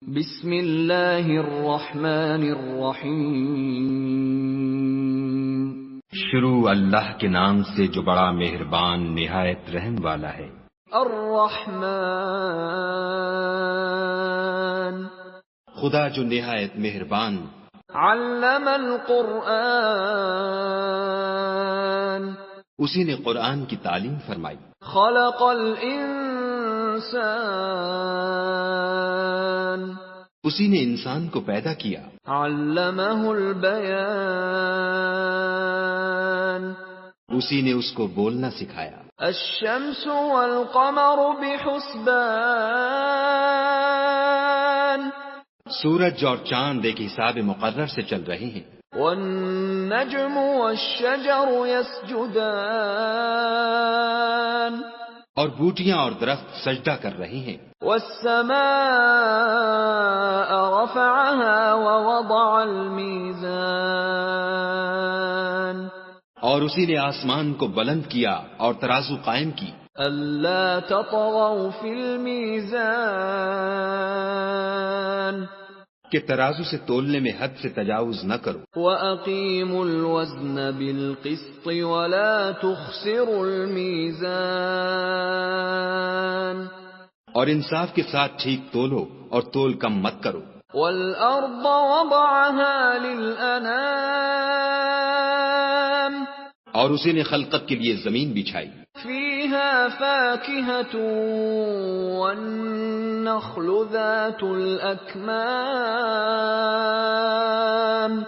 بسم اللہ الرحمن الرحیم۔ شروع اللہ کے نام سے جو بڑا مہربان نہایت رحم والا ہے۔ الرحمن، خدا جو نہایت مہربان، علم القرآن، اسی نے قرآن کی تعلیم فرمائی۔ خلق الانسان، اسی نے انسان کو پیدا کیا۔ علمہ البیان، اسی نے اس کو بولنا سکھایا۔ الشمس والقمر بحسبان، سورج اور چاند ایک حساب مقرر سے چل رہے ہیں۔ والنجم والشجر يسجدان، اور بوٹیاں اور درخت سجدہ کر رہے ہیں۔ والسماء رفعها ووضع الميزان، اور اسی نے آسمان کو بلند کیا اور ترازو قائم کی۔ ألا تطغوا في الميزان، کہ ترازو سے تولنے میں حد سے تجاوز نہ کرو۔ وَأَقِيمُوا الْوَزْنَ بِالْقِسْطِ وَلَا تُخْسِرُوا الْمِيزَانَ، اور انصاف کے ساتھ ٹھیک تولو اور تول کم مت کرو۔ وَالْأَرْضَ وَضَعَهَا لِلْأَنَامِ، اور اسی نے خلقت کے لیے زمین بچھائی۔ فِيهَا فَاكِهَةٌ وَالنَّخْلُ ذَاتُ الْأَكْمَامِ،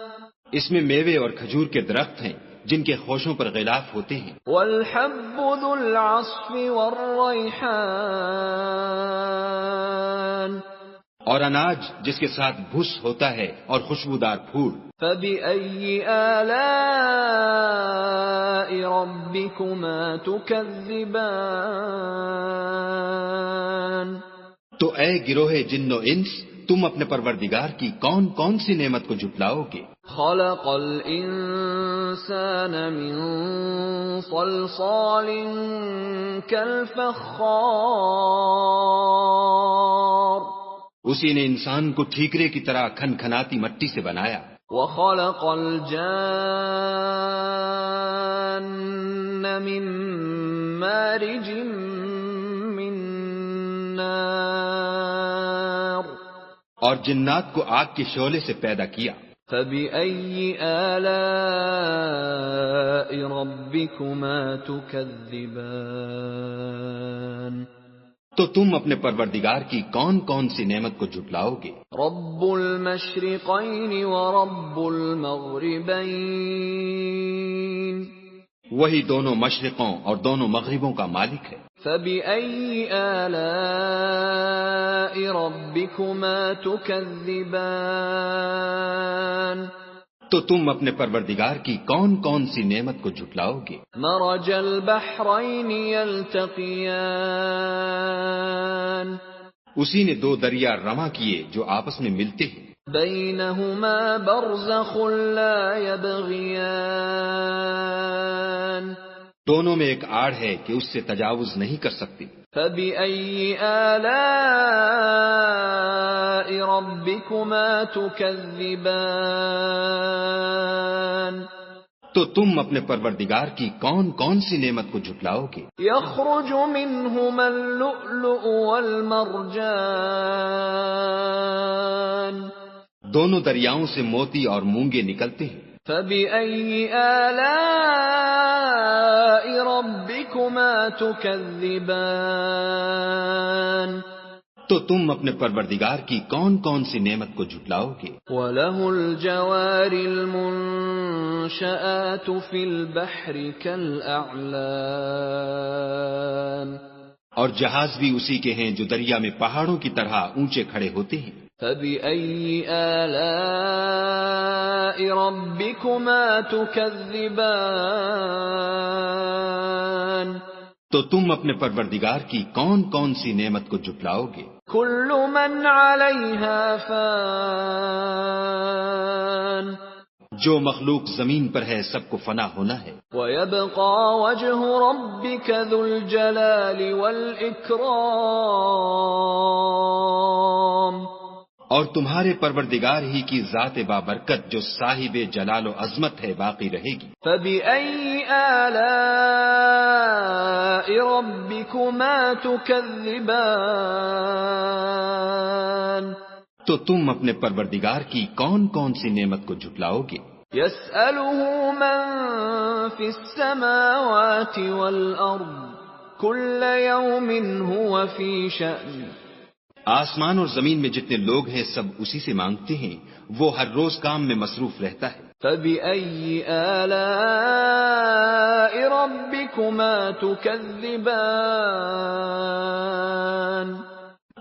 اس میں میوے اور کھجور کے درخت ہیں جن کے خوشوں پر غلاف ہوتے ہیں۔ وَالْحَبُّ ذُو الْعَصْفِ وَالرَّيْحَانِ، اور اناج جس کے ساتھ بھس ہوتا ہے اور خوشبودار پھول۔ فَبِأَيِّ آلَاءِ رَبِّكُمَا تُكَذِّبَانِ، تو اے گروہ جن و انس، تم اپنے پروردگار کی کون کون سی نعمت کو جھٹلاؤ گے؟ خَلَقَ الْإِنسَانَ مِنْ صَلْصَالٍ كَالْفَخَّارِ، اسی نے انسان کو ٹھیکرے کی طرح کھنکھناتی مٹی سے بنایا۔ وَخَلَقَ الْجَانَّ مِن مَّارِجٍ مِّن نَّارٍ، اور جنات کو آگ کے شعلے سے پیدا کیا۔ فَبِأَيِّ آلَاءِ رَبِّكُمَا تُكَذِّبَانِ، تو تم اپنے پروردگار کی کون کون سی نعمت کو جھٹلاؤ گے؟ رَبُّ الْمَشْرِقَيْنِ وَرَبُّ الْمَغْرِبَيْنِ، وہی دونوں مشرقوں اور دونوں مغربوں کا مالک ہے۔ فَبِأَيِّ آلَاءِ رَبِّكُمَا تُكَذِّبَانِ، تو تم اپنے پروردگار کی کون کون سی نعمت کو جھٹلاؤ گے؟ مرج البحرین یلتقیان، اسی نے دو دریا رواں کیے جو آپس میں ملتے ہیں۔ بینہما برزخ لا یبغیان، دونوں میں ایک آڑ ہے کہ اس سے تجاوز نہیں کر سکتے۔ فَبِأَيِّ آلَاءِ رَبِّكُمَا تُكَذِّبَانِ، تو تم اپنے پروردگار کی کون کون سی نعمت کو جھٹلاؤ گے؟ يَخْرُجُ مِنْهُمَا اللُّؤْلُؤُ وَالْمَرْجَانُ، دونوں دریاؤں سے موتی اور مونگے نکلتے ہیں۔ فَبِأَيِّ آلَاءِ رَبِّكُمَا تُكَذِّبَانِ، تو تم اپنے پروردگار کی کون کون سی نعمت کو جھٹلاؤ گے؟ وَلَهُ الْجَوَارِ الْمُنشَآتُ فِي الْبَحْرِ كَالْأَعْلَامِ، اور جہاز بھی اسی کے ہیں جو دریا میں پہاڑوں کی طرح اونچے کھڑے ہوتے ہیں۔ فَبِأَيِّ آلَاءِ رَبِّكُمَا تُكَذِّبَانِ، تو تم اپنے پروردگار کی کون کون سی نعمت کو جھٹلاؤ گے؟ كُلُّ مَنْ عَلَيْهَا فَانٍ، جو مخلوق زمین پر ہے سب کو فنا ہونا ہے۔ وَيَبْقَى وَجْهُ رَبِّكَ ذُو الْجَلَالِ وَالْإِكْرَامِ، اور تمہارے پروردگار ہی کی ذات بابرکت جو صاحب جلال و عظمت ہے باقی رہے گی۔ فَبِأَيِّ آلَاءِ رَبِّكُمَا تُكَذِّبَانِ؟ تو تم اپنے پروردگار کی کون کون سی نعمت کو جھٹلاؤ گے؟ يَسْأَلُهُ مَن فِي السَّمَاوَاتِ وَالْأَرْضِ كُلَّ يَوْمٍ هُوَ فِي شَأْنٍ۔ آسمان اور زمین میں جتنے لوگ ہیں سب اسی سے مانگتے ہیں، وہ ہر روز کام میں مصروف رہتا ہے۔ فَبِأَيِّ آلَاءِ رَبِّكُمَا تُكَذِّبَانِ؟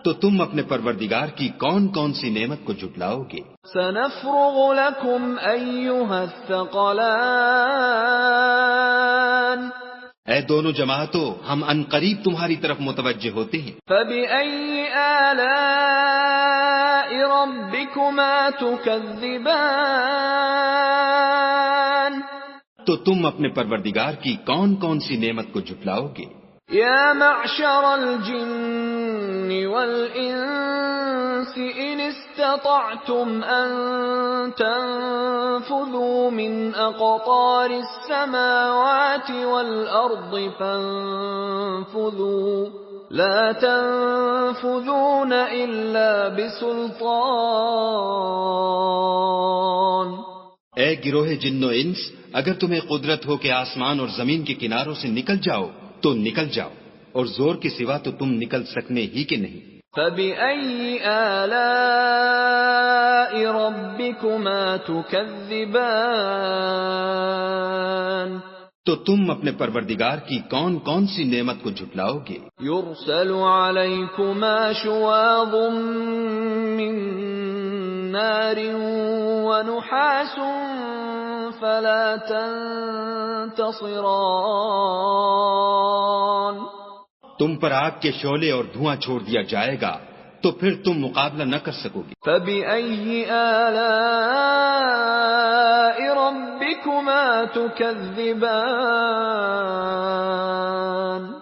تو تم اپنے پروردگار کی کون کون سی نعمت کو جھٹلاؤ گے؟ سَنَفْرُغُ لَكُمْ أَيُّهَ الثَّقَلَانِ۔ اے دونوں جماعتوں، ہم عنقریب تمہاری طرف متوجہ ہوتے ہیں۔ فَبِأَيِّ آلَاءِ رَبِّكُمَا تُكَذِّبَانِ؟ تو تم اپنے پروردگار کی کون کون سی نعمت کو جھٹلاؤ گے؟ يَا مَعْشَرَ الْجِنِّ وَالْإِنسِ إِنِ اسْتَطَعْتُمْ أَن تَنفُذُوا مِنْ أَقْطَارِ السَّمَاوَاتِ وَالْأَرْضِ فَانفُذُوا لَا تَنفُذُونَ إِلَّا بِسُلْطَانٍ۔ اے گروہ جن و انس، اگر تمہیں قدرت ہو کہ آسمان اور زمین کے کناروں سے نکل جاؤ تو نکل جاؤ، اور زور کے سوا تو تم نکل سکنے ہی کے نہیں۔ فَبِأَيِّ آلَاءِ رَبِّكُمَا تُكَذِّبَانِ؟ تو تم اپنے پروردگار کی کون کون سی نعمت کو جھٹلاؤ گے؟ يُرْسَلُ عَلَيْكُمَا شُوَاظٌ مِّن نَّارٍ وَنُحَاسٌ فَلَا تَنتَصِرَانِ۔ تم پر آگ کے شعلے اور دھواں چھوڑ دیا جائے گا تو پھر تم مقابلہ نہ کر سکو گے۔ فَبِأَيِّ آلَاءِ رَبِّكُمَا تُكَذِّبَانِ؟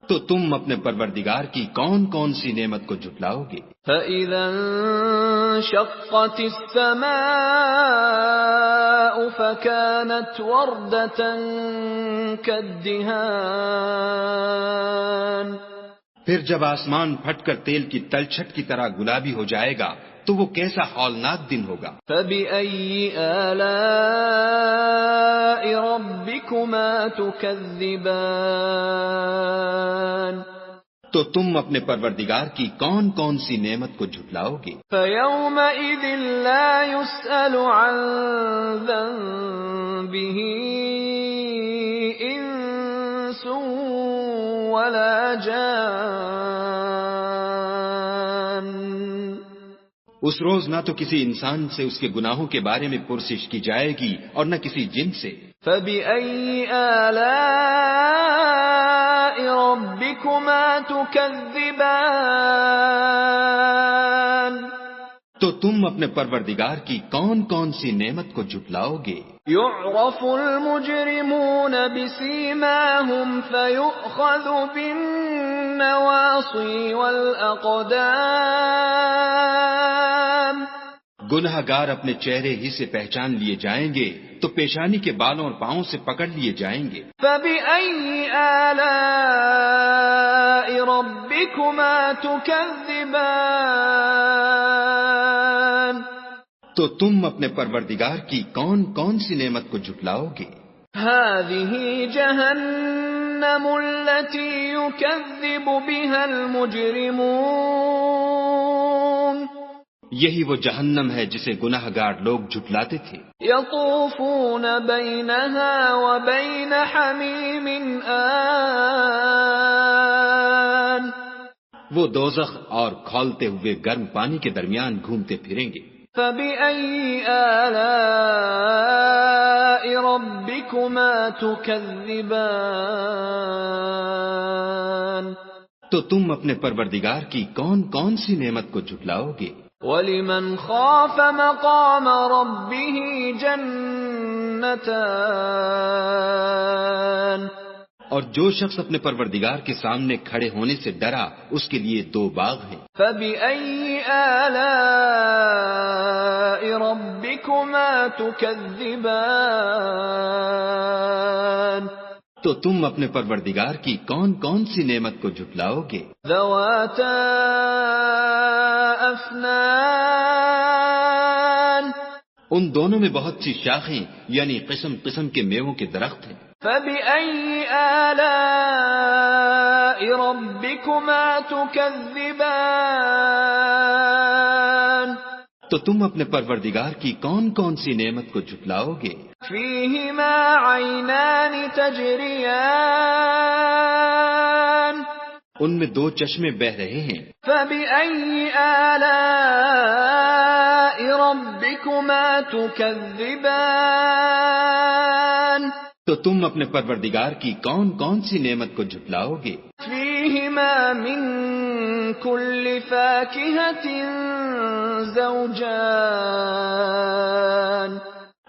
تو تم اپنے پروردگار کی کون کون سی نعمت کو جھٹلاؤ گے؟ فَإِذَا انشَقَّتِ السَّمَاءُ فَكَانَتْ وَرْدَةً كَالدِّهَانِ۔ پھر جب آسمان پھٹ کر تیل کی تلچھٹ کی طرح گلابی ہو جائے گا تو وہ کیسا ہولناک دن ہوگا۔ فَبِأَيِّ آلَاءِ رَبِّكُمَا تُكَذِّبَانِ؟ تو تم اپنے پروردگار کی کون کون سی نعمت کو جھٹلاؤ گے؟ فَيَوْمَئِذٍ لَا يُسْأَلُ عَن ذَنبِهِ إِنسٌ وَلَا جَانٌّ۔ اس روز نہ تو کسی انسان سے اس کے گناہوں کے بارے میں پرسش کی جائے گی اور نہ کسی جن سے۔ فَبِأَيِّ آلَاءِ رَبِّكُمَا تُكَذِّبَانِ؟ تو تم اپنے پروردگار کی کون کون سی نعمت کو جھٹلاؤ گے؟ يُعْرَفُ الْمُجْرِمُونَ بِسِيمَاهُمْ فَيُؤْخَذُ بِالنَّوَاصِي وَالْأَقْدَامِ۔ گناہ گار اپنے چہرے ہی سے پہچان لیے جائیں گے تو پیشانی کے بالوں اور پاؤں سے پکڑ لیے جائیں گے۔ فَبِأَيِّ آلَاءِ رَبِّكُمَا تُكَذِّبَانِ؟ تو تم اپنے پروردگار کی کون کون سی نعمت کو جھٹلاؤ گے؟ هَذِهِ جَهَنَّمُ الَّتِي يُكَذِّبُ بِهَا الْمُجْرِمُونَ۔ یہی وہ جہنم ہے جسے گناہ گار لوگ جھٹلاتے تھے۔ يَطُوفُونَ بَيْنَهَا وَبَيْنَ حَمِيمٍ آنٍ۔ وہ دوزخ اور کھولتے ہوئے گرم پانی کے درمیان گھومتے پھریں گے۔ فَبِأَيِّ آلَاءِ رَبِّكُمَا تُكَذِّبَانِ؟ تو تم اپنے پروردگار کی کون کون سی نعمت کو جھٹلاؤ گے؟ وَلِمَنْ خَافَ مَقَامَ رَبِّهِ جَنَّتَانِ۔ اور جو شخص اپنے پروردگار کے سامنے کھڑے ہونے سے ڈرا اس کے لیے 2 باغ ہیں۔ فَبِأَيِّ آلَاءِ تكذبان تو تم اپنے پروردگار کی کون کون سی نعمت کو جھٹلاؤ گے؟ ذواتا افنان ان دونوں میں بہت سی شاخیں یعنی قسم قسم کے میووں کے درخت ہیں۔ فبأي آلاء ربكما تكذبان تو تم اپنے پروردگار کی کون کون سی نعمت کو جھٹلاؤ گے؟ فيهما عينان تجريان ان میں دو چشمے بہ رہے ہیں۔ فبأي آلاء ربكما تكذبان تو تم اپنے پروردگار کی کون کون سی نعمت کو جھٹلاؤ گے؟ فيهما من كل فاكهة زوجان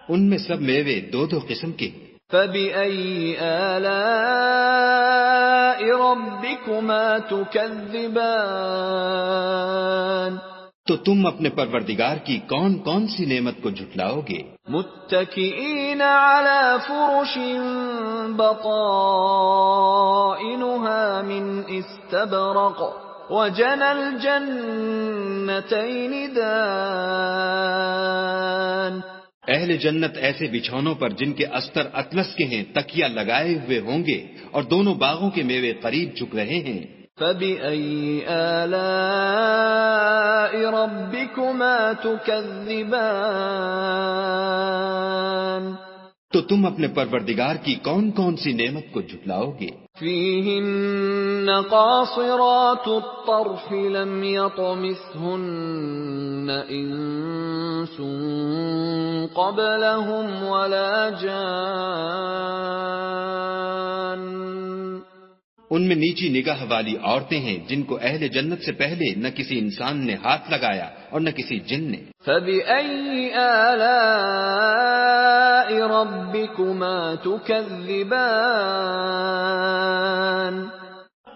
ان میں سب میوے دو دو قسم کے ہیں۔ فبأي آلاء ربكما تكذبان تو تم اپنے پروردگار کی کون کون سی نعمت کو جھٹلاؤ گے؟ متكئين على فرش بطائنها من استبرق وجنى الجنتين دان اہل جنت ایسے بچھونوں پر جن کے استر اطلس کے ہیں تکیہ لگائے ہوئے ہوں گے اور دونوں باغوں کے میوے قریب جھک رہے ہیں۔ فبأي آلاء ربكما تكذبان تو تم اپنے پروردگار کی کون کون سی نعمت کو جھٹلاؤ گے؟ فيهن قاصرات الطرف لم يطمثهن إنس قبلهم ولا جان ان میں نیچی نگاہ والی عورتیں ہیں جن کو اہل جنت سے پہلے نہ کسی انسان نے ہاتھ لگایا اور نہ کسی جن نے۔ فبأي آلاء ربكما تكذبان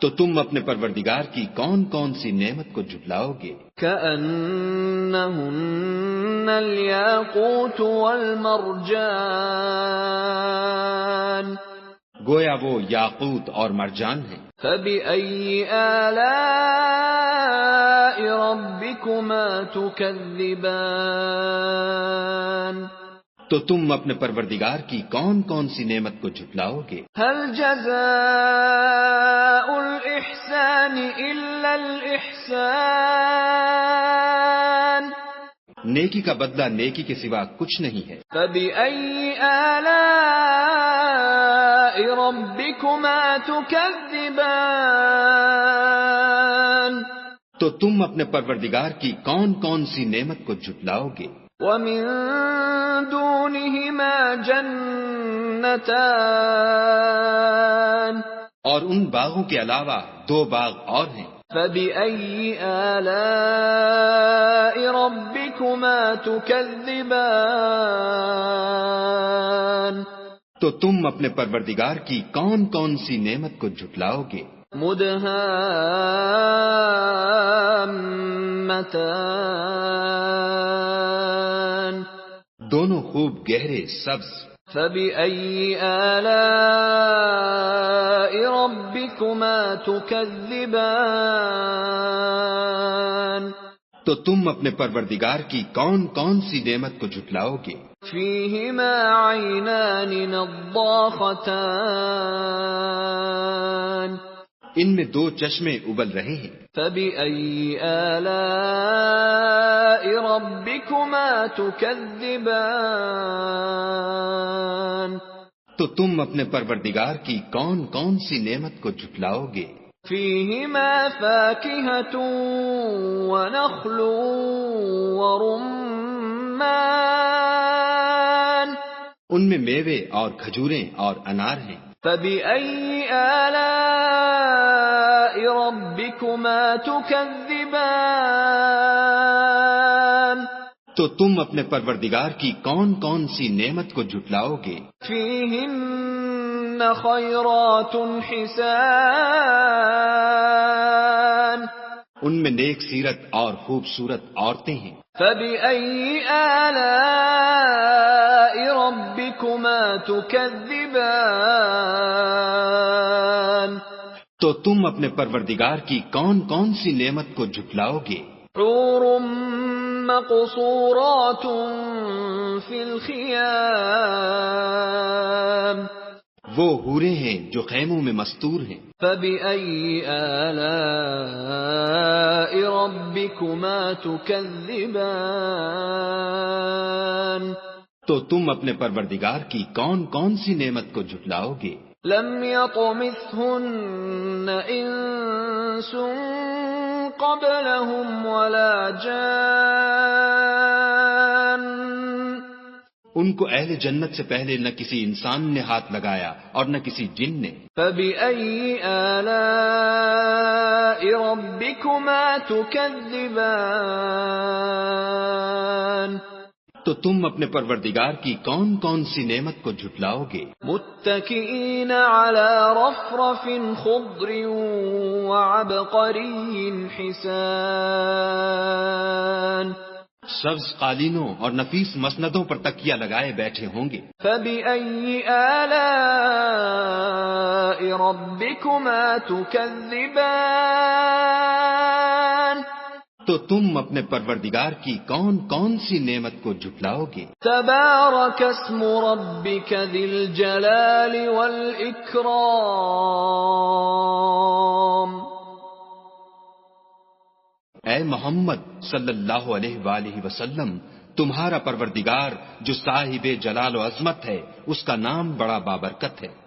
تو تم اپنے پروردگار کی کون کون سی نعمت کو جھٹلاؤ گے؟ كأنهن الياقوت والمرجان گویا وہ یاقوت اور مرجان ہیں۔ فبأي آلاء ربكما تكذبان تو تم اپنے پروردگار کی کون کون سی نعمت کو جھٹلاؤ گے؟ هل جزاء الإحسان إلا الإحسان نیکی کا بدلہ نیکی کے سوا کچھ نہیں ہے۔ فبأي آلاء ربكما تكذبان تو تم اپنے پروردگار کی کون کون سی نعمت کو جھٹلاؤ گے؟ ومن دونهما جنتان اور ان باغوں کے علاوہ دو باغ اور ہیں۔ فبأي آلاء ربكما تكذبان تو تم اپنے پروردگار کی کون کون سی نعمت کو جھٹلاؤ گے؟ مدهامتان دونوں خوب گہرے سبز۔ فبأي آلاء ربكما تكذبان تو تم اپنے پروردگار کی کون کون سی نعمت کو جھٹلاؤ گے؟ فيهما عينان نضاختان ان میں دو چشمے ابل رہے ہیں۔ فبأي آلاء ربكما تكذبان تو تم اپنے پروردگار کی کون کون سی نعمت کو جھٹلاؤ گے؟ فيهما فاكهة ونخل ورمان ان میں میوے اور کھجوریں اور انار ہیں۔ فبأي آلاء ربكما تكذبان تو تم اپنے پروردگار کی کون کون سی نعمت کو جھٹلاؤ گے؟ فيهن خيرات حسان ان میں نیک سیرت اور خوبصورت عورتیں ہیں۔ فبأي آلاء ربكما تكذبان تو تم اپنے پروردگار کی کون کون سی نعمت کو جھٹلاؤ گے؟ حور مقصورات في الخيام وہ حوریں ہیں جو خیموں میں مستور ہیں۔ فبأي آلاء ربكما تكذبان تو تم اپنے پروردگار کی کون کون سی نعمت کو جھٹلاؤ گے؟ لم يطمثهن انس قبلهم ولا جان ان کو اہل جنت سے پہلے نہ کسی انسان نے ہاتھ لگایا اور نہ کسی جن نے۔ فبأي آلاء ربكما تكذبان تو تم اپنے پروردگار کی کون کون سی نعمت کو جھٹلاؤ گے؟ متكئين على رفرف خضر وعبقري حسان سبز قالینوں اور نفیس مسندوں پر تکیہ لگائے بیٹھے ہوں گے۔ فبأي آلاء ربكما تكذبان تو تم اپنے پروردگار کی کون کون سی نعمت کو جھٹلاؤ گے؟ تبارك اسم ربك ذي الجلال والإكرام اے محمد صلی اللہ علیہ وآلہ وسلم، تمہارا پروردگار جو صاحب جلال و عظمت ہے، اس کا نام بڑا بابرکت ہے۔